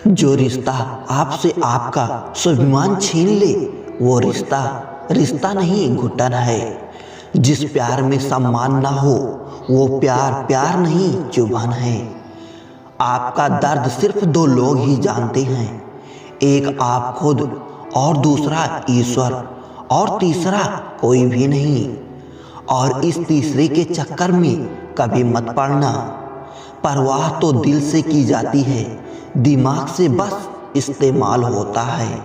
जो रिश्ता आपसे आपका स्वाभिमान छीन ले वो रिश्ता रिश्ता नहीं घुटन है। जिस प्यार में सम्मान ना हो वो प्यार प्यार नहीं चुभन है। आपका दर्द सिर्फ दो लोग ही जानते हैं, एक आप खुद और दूसरा ईश्वर, और तीसरा कोई भी नहीं। और इस तीसरे के चक्कर में कभी मत पड़ना। परवाह तो दिल से की जाती है, दिमाग से बस इस्तेमाल होता है।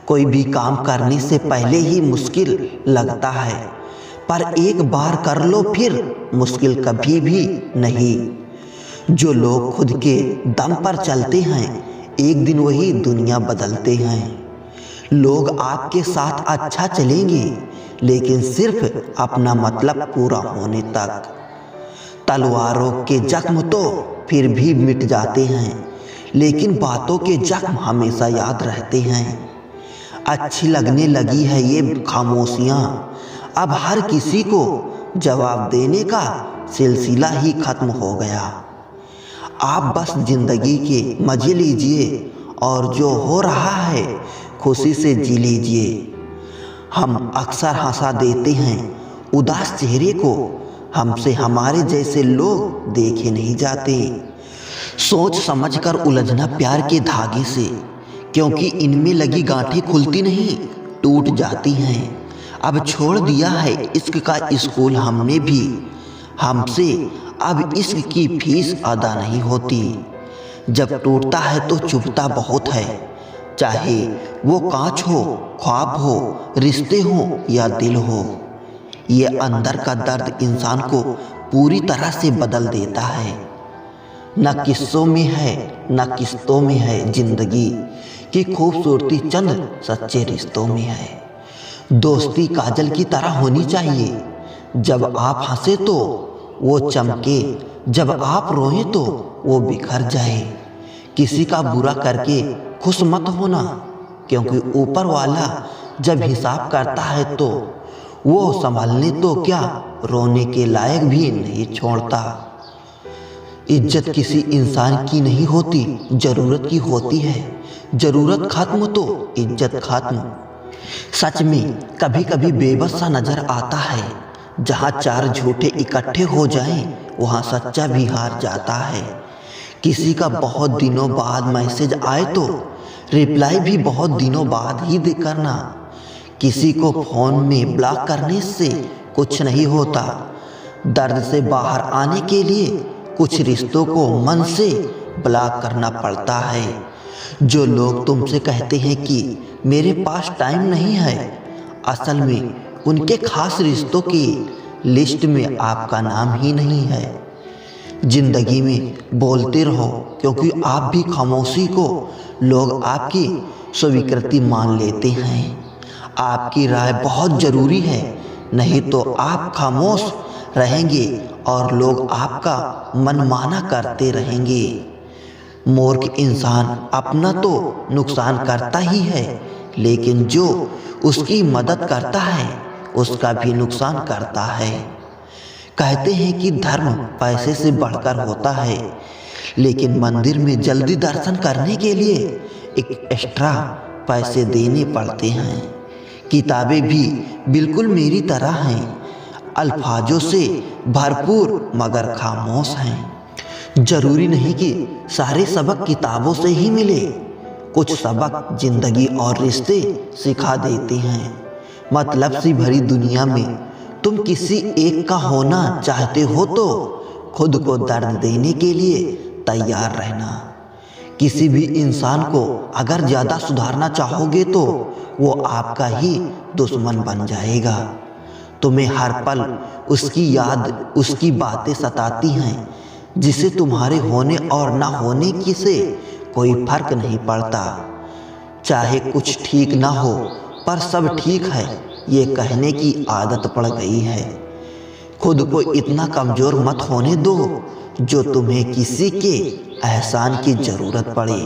कोई भी काम करने से पहले ही मुश्किल लगता है, पर एक बार कर लो फिर मुश्किल कभी भी नहीं। जो लोग खुद के दम पर चलते हैं एक दिन वही दुनिया बदलते हैं। लोग आपके साथ अच्छा चलेंगे लेकिन सिर्फ अपना मतलब पूरा होने तक। तलवारों के जख्म तो फिर भी मिट जाते हैं लेकिन बातों के जख्म हमेशा याद रहते हैं। अच्छी लगने लगी है ये खामोशियाँ, अब हर किसी को जवाब देने का सिलसिला ही खत्म हो गया। आप बस जिंदगी के मजे लीजिए और जो हो रहा है खुशी से जी लीजिए। हम अक्सर हंसा देते हैं उदास चेहरे को, हमसे हमारे जैसे लोग देखे नहीं जाते। सोच समझकर उलझना प्यार के धागे से, क्योंकि इनमें लगी गांठें खुलती नहीं टूट जाती हैं। अब छोड़ दिया है इश्क का स्कूल हमने भी, हमसे अब इश्क की फीस अदा नहीं होती। जब टूटता है तो चुभता बहुत है, चाहे वो कांच हो, ख्वाब हो, रिश्ते हो या दिल हो। ये अंदर का दर्द इंसान को पूरी तरह से बदल देता है। न किस्सों में है न किस्तों में है जिंदगी की खूबसूरती, चंद सच्चे रिश्तों में है। दोस्ती काजल की तरह होनी चाहिए, जब आप हंसे तो वो चमके, जब आप रोए तो वो बिखर जाए। किसी का बुरा करके खुश मत होना, क्योंकि ऊपर वाला जब हिसाब करता है तो वो संभालने तो क्या रोने के लायक भी नहीं छोड़ता। इज्जत किसी इंसान की नहीं होती, जरूरत की होती है। जरूरत खत्म तो इज्जत खत्म। सच में कभी कभी बेबस सा नजर आता है, जहाँ चार झूठे इकट्ठे हो जाएं वहाँ सच्चा भी हार जाता है। किसी का बहुत दिनों बाद मैसेज आए तो रिप्लाई भी बहुत दिनों बाद ही दे करना। किसी को फोन में ब्लॉक करने से कुछ नहीं होता, दर्द से बाहर आने के लिए कुछ रिश्तों को मन से ब्लॉक करना पड़ता है। जो लोग तुमसे कहते हैं कि मेरे पास टाइम नहीं है, असल में उनके खास रिश्तों की लिस्ट में आपका नाम ही नहीं है। जिंदगी में बोलते रहो, क्योंकि आप भी खामोशी को लोग आपकी स्वीकृति मान लेते हैं। आपकी राय बहुत ज़रूरी है, नहीं तो आप खामोश रहेंगे और लोग आपका मनमाना करते रहेंगे। मूर्ख इंसान अपना तो नुकसान करता ही है, लेकिन जो उसकी मदद करता है उसका भी नुकसान करता है। कहते हैं कि धर्म पैसे से बढ़कर होता है, लेकिन मंदिर में जल्दी दर्शन करने के लिए एक एक्स्ट्रा पैसे देने पड़ते हैं। किताबें भी बिल्कुल मेरी तरह हैं, अल्फाजों से भरपूर मगर खामोश हैं। जरूरी नहीं कि सारे सबक किताबों से ही मिले, कुछ सबक जिंदगी और रिश्ते सिखा देते हैं। मतलब सी भरी दुनिया में तुम किसी एक का होना चाहते हो तो खुद को दर्द देने के लिए तैयार रहना। किसी भी इंसान को अगर ज़्यादा सुधारना चाहोगे तो वो आपका ही दुश्मन बन जाएगा। तुम्हें हर पल उसकी याद, उसकी बातें सताती हैं, जिसे तुम्हारे होने और ना होने की से कोई फर्क नहीं पड़ता। चाहे कुछ ठीक ना हो पर सब ठीक है ये कहने की आदत पड़ गई है। खुद को इतना कमज़ोर मत होने दो जो तुम्हें किसी के एहसान की ज़रूरत पड़े।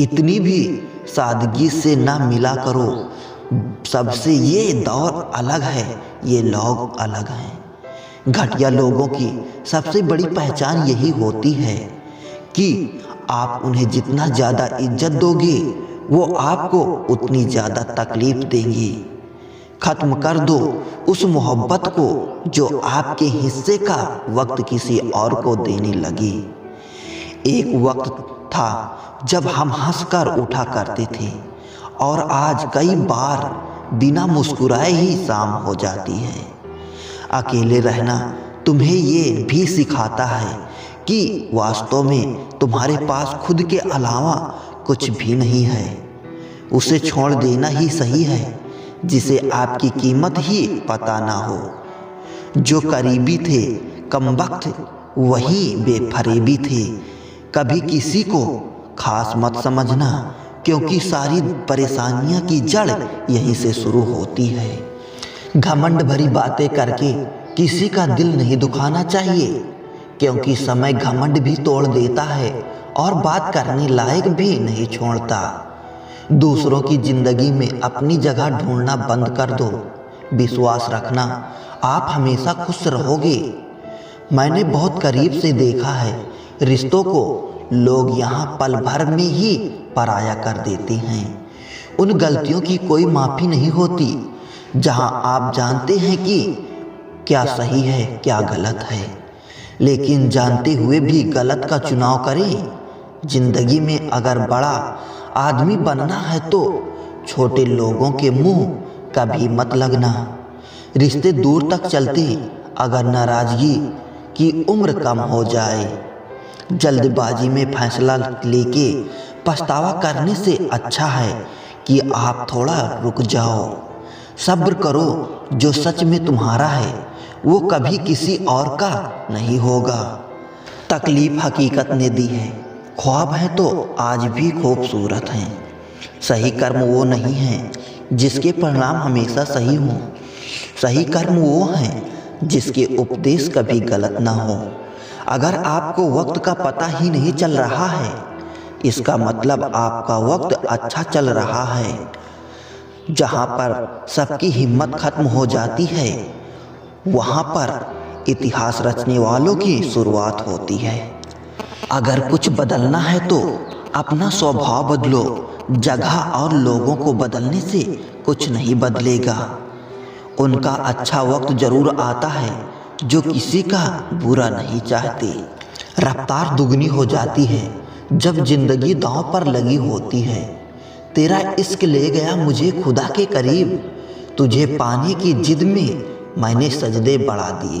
इतनी भी सादगी से ना मिला करो सबसे, ये दौर अलग है, ये लोग अलग हैं। घटिया लोगों की सबसे बड़ी पहचान यही होती है कि आप उन्हें जितना ज़्यादा इज्जत दोगे वो आपको उतनी ज़्यादा तकलीफ देंगी। खत्म कर दो उस मोहब्बत को जो आपके हिस्से का वक्त किसी और को देने लगी। एक वक्त था जब हम हंसकर उठा करते थे और आज कई बार बिना मुस्कुराए ही शाम हो जाती है। अकेले रहना तुम्हें ये भी सिखाता है कि वास्तव में तुम्हारे पास खुद के अलावा कुछ भी नहीं है। उसे छोड़ देना ही सही है जिसे आपकी कीमत ही पता ना हो। जो करीबी थे कमबख्त वही बेफरेबी थे। कभी किसी को खास मत समझना क्योंकि सारी परेशानियां की जड़ यहीं से शुरू होती है। घमंड भरी बातें करके किसी का दिल नहीं दुखाना चाहिए क्योंकि समय घमंड भी तोड़ देता है और बात करने लायक भी नहीं छोड़ता। दूसरों की जिंदगी में अपनी जगह ढूंढना बंद कर दो। विश्वास रखना आप हमेशा खुश रहोगे। मैंने बहुत करीब से देखा है रिश्तों को लोग यहाँ पल भर में ही पराया कर देते हैं। उन गलतियों की कोई माफ़ी नहीं होती जहाँ आप जानते हैं कि क्या सही है क्या गलत है, लेकिन जानते हुए भी गलत का चुनाव करें। जिंदगी में अगर बड़ा आदमी बनना है तो छोटे लोगों के मुंह कभी मत लगना। रिश्ते दूर तक चलते अगर नाराज़गी की उम्र कम हो जाए। जल्दबाजी में फैसला लेके पछतावा करने से अच्छा है कि आप थोड़ा रुक जाओ। सब्र करो, जो सच में तुम्हारा है वो कभी किसी और का नहीं होगा। तकलीफ हकीकत ने दी है, ख्वाब हैं तो आज भी खूबसूरत हैं। सही कर्म वो नहीं है जिसके परिणाम हमेशा सही हों। सही कर्म वो हैं जिसके उपदेश कभी गलत ना हो। अगर आपको वक्त का पता ही नहीं चल रहा है इसका मतलब आपका वक्त अच्छा चल रहा है। जहाँ पर सबकी हिम्मत खत्म हो जाती है वहाँ पर इतिहास रचने वालों की शुरुआत होती है। अगर कुछ बदलना है तो अपना स्वभाव बदलो। जगह और लोगों को बदलने से कुछ नहीं बदलेगा। उनका अच्छा वक्त जरूर आता है जो किसी का बुरा नहीं चाहते। रफ्तार दुगनी हो जाती है जब जिंदगी दांव पर लगी होती है। तेरा इश्क ले गया मुझे खुदा के करीब। तुझे पाने की जिद में मैंने सजदे बढ़ा दिए।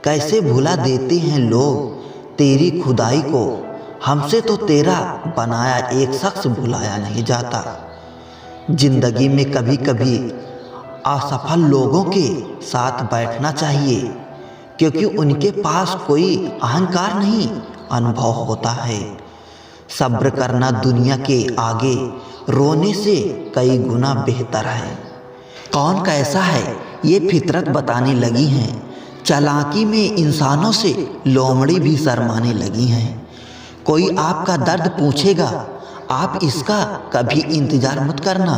कैसे भुला देते हैं लोग तेरी खुदाई को। हमसे तो तेरा बनाया एक शख्स भुलाया नहीं जाता। जिंदगी में कभी कभी असफल लोगों के साथ बैठना चाहिए क्योंकि उनके पास कोई अहंकार नहीं अनुभव होता है। सब्र करना दुनिया के आगे रोने से कई गुना बेहतर है। कौन कैसा है ये फितरत बताने लगी हैं। चालाकी में इंसानों से लोमड़ी भी शर्माने लगी हैं। कोई आपका दर्द पूछेगा आप इसका कभी इंतजार मत करना।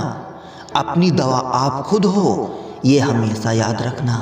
अपनी दवा आप खुद हो ये हमेशा याद रखना।